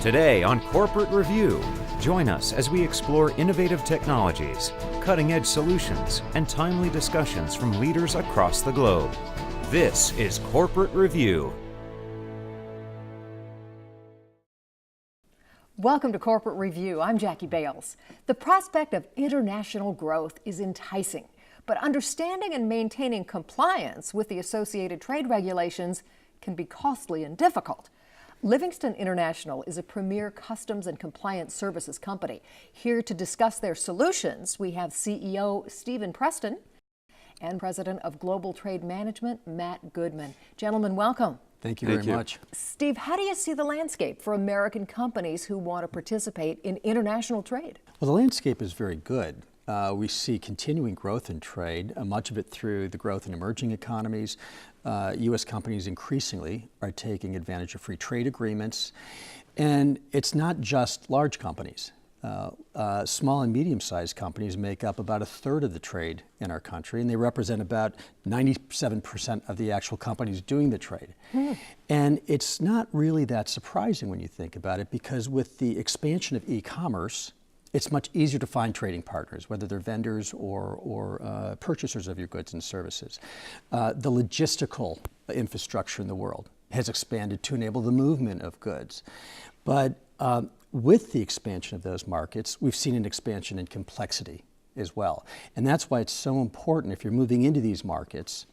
Today on Corporate Review, join us as we explore innovative technologies, cutting-edge solutions, and timely discussions from leaders across the globe. This is Corporate Review. Welcome to Corporate Review. I'm Jackie Bales. The prospect of international growth is enticing, but understanding and maintaining compliance with the associated trade regulations can be costly and difficult. Livingston International is a premier customs and compliance services company. Here to discuss their solutions, we have CEO Stephen Preston and President of Global Trade Management, Matt Goodman. Gentlemen, welcome. Thank you very much. Steve, how do you see the landscape for American companies who want to participate in international trade? Well, the landscape is very good. We see continuing growth in trade, much of it through the growth in emerging economies. U.S. companies increasingly are taking advantage of free trade agreements. And it's not just large companies. Small and medium-sized companies make up about a third of the trade in our country, and they represent about 97% of the actual companies doing the trade. And it's not really that surprising when you think about it, because with the expansion of e-commerce, it's much easier to find trading partners, whether they're vendors or purchasers of your goods and services. The logistical infrastructure in the world has expanded to enable the movement of goods. But with the expansion of those markets, we've seen an expansion in complexity as well. And that's why it's so important, if you're moving into these markets,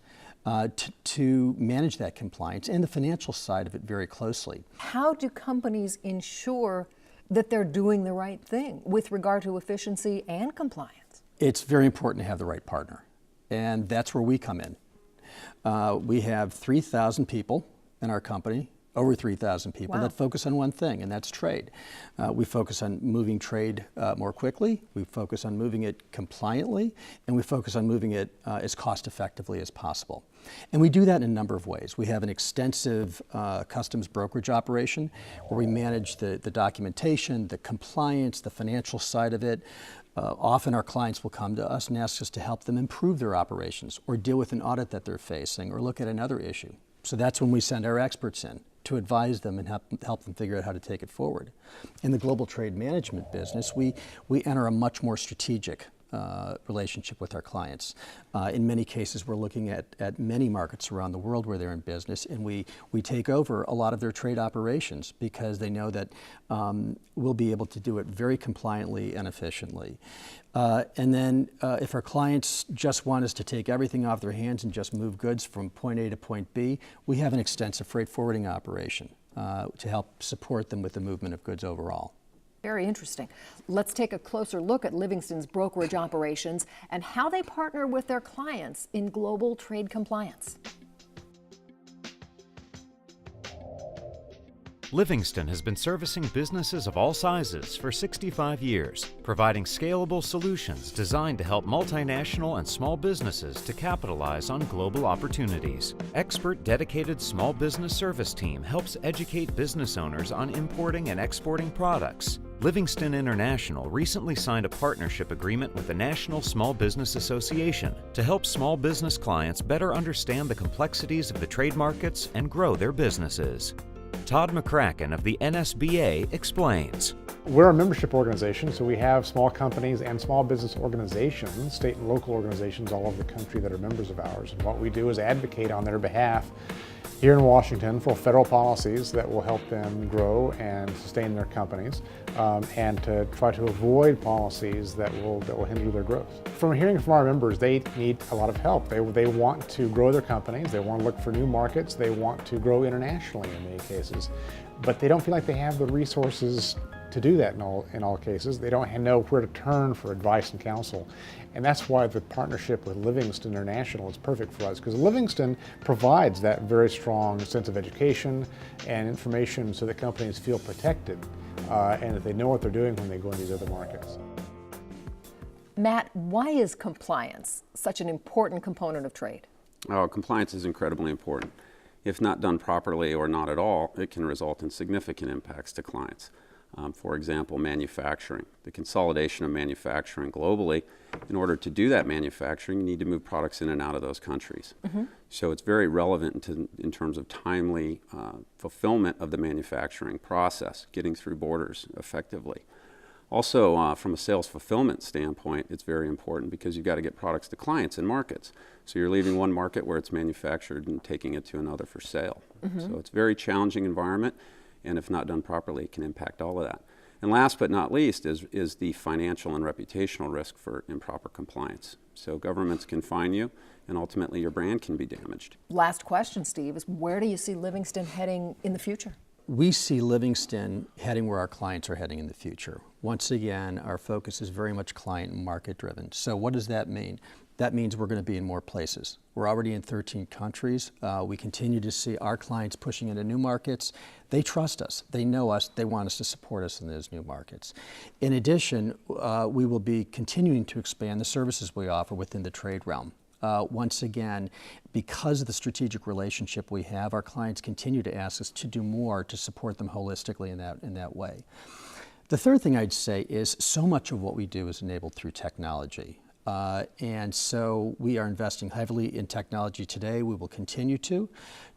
to manage that compliance and the financial side of it very closely. How do companies ensure that they're doing the right thing with regard to efficiency and compliance? It's very important to have the right partner, and that's where we come in. We have 3,000 people in our company, over 3,000 people that focus on one thing, and that's trade. We focus on moving trade more quickly, we focus on moving it compliantly, and we focus on moving it as cost effectively as possible. And we do that in a number of ways. We have an extensive customs brokerage operation where we manage the documentation, the compliance, the financial side of it. Often our clients will come to us and ask us to help them improve their operations or deal with an audit that they're facing or look at another issue. So that's when we send our experts in to advise them and help them figure out how to take it forward. In the global trade management business, we enter a much more strategic relationship with our clients. In many cases, we're looking at many markets around the world where they're in business, and we take over a lot of their trade operations because they know that we'll be able to do it very compliantly and efficiently. And then if our clients just want us to take everything off their hands and just move goods from point A to point B, we have an extensive freight forwarding operation to help support them with the movement of goods overall. Very interesting. Let's take a closer look at Livingston's brokerage operations and how they partner with their clients in global trade compliance. Livingston has been servicing businesses of all sizes for 65 years, providing scalable solutions designed to help multinational and small businesses to capitalize on global opportunities. Expert dedicated small business service team helps educate business owners on importing and exporting products. Livingston International recently signed a partnership agreement with the National Small Business Association to help small business clients better understand the complexities of the trade markets and grow their businesses. Todd McCracken of the NSBA explains. We're a membership organization, so we have small companies and small business organizations, state and local organizations all over the country that are members of ours. And what we do is advocate on their behalf here in Washington for federal policies that will help them grow and sustain their companies, and to try to avoid policies that will hinder their growth. From hearing from our members, they need a lot of help. They want to grow their companies, they want to look for new markets, they want to grow internationally in many cases, but they don't feel like they have the resources to do that in all cases. They don't know where to turn for advice and counsel. And that's why the partnership with Livingston International is perfect for us, because Livingston provides that very strong sense of education and information so that companies feel protected and that they know what they're doing when they go into these other markets. Matt, why is compliance such an important component of trade? Compliance is incredibly important. If not done properly or not at all, it can result in significant impacts to clients. For example, manufacturing, the consolidation of manufacturing globally. In order to do that manufacturing, you need to move products in and out of those countries. So it's very relevant in terms of timely fulfillment of the manufacturing process, getting through borders effectively. Also, from a sales fulfillment standpoint, it's very important because you've got to get products to clients and markets. So you're leaving one market where it's manufactured and taking it to another for sale. So it's a very challenging environment, and if not done properly, it can impact all of that. And last but not least is the financial and reputational risk for improper compliance. So governments can fine you, and ultimately your brand can be damaged. Last question, Steve, is where do you see Livingston heading in the future? We see Livingston heading where our clients are heading in the future. Once again, our focus is very much client and market driven. So what does that mean? That means we're going to be in more places. We're already in 13 countries. We continue to see our clients pushing into new markets. They trust us. They know us. They want us to support us in those new markets. In addition, we will be continuing to expand the services we offer within the trade realm. Once again, because of the strategic relationship we have, our clients continue to ask us to do more to support them holistically in that way. The third thing I'd say is so much of what we do is enabled through technology. And so we are investing heavily in technology today. We will continue to.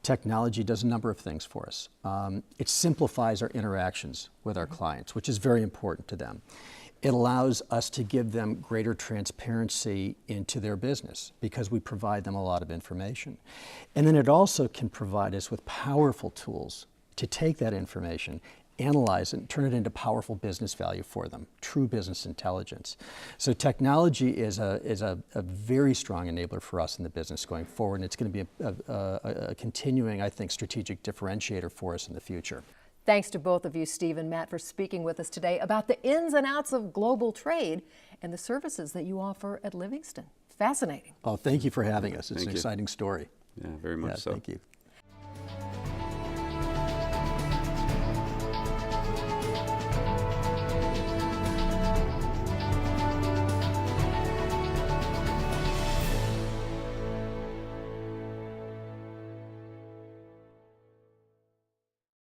Technology does a number of things for us. It simplifies our interactions with our clients, which is very important to them. It allows us to give them greater transparency into their business because we provide them a lot of information. And then it also can provide us with powerful tools to take that information, analyze it, and turn it into powerful business value for them, true business intelligence. So technology is a very strong enabler for us in the business going forward, and it's going to be a continuing, I think, strategic differentiator for us in the future. Thanks to both of you, Steve and Matt, for speaking with us today about the ins and outs of global trade and the services that you offer at Livingston. Fascinating. Oh, thank you for having us. It's Thank an you. exciting story. Yeah, very much so. Thank you.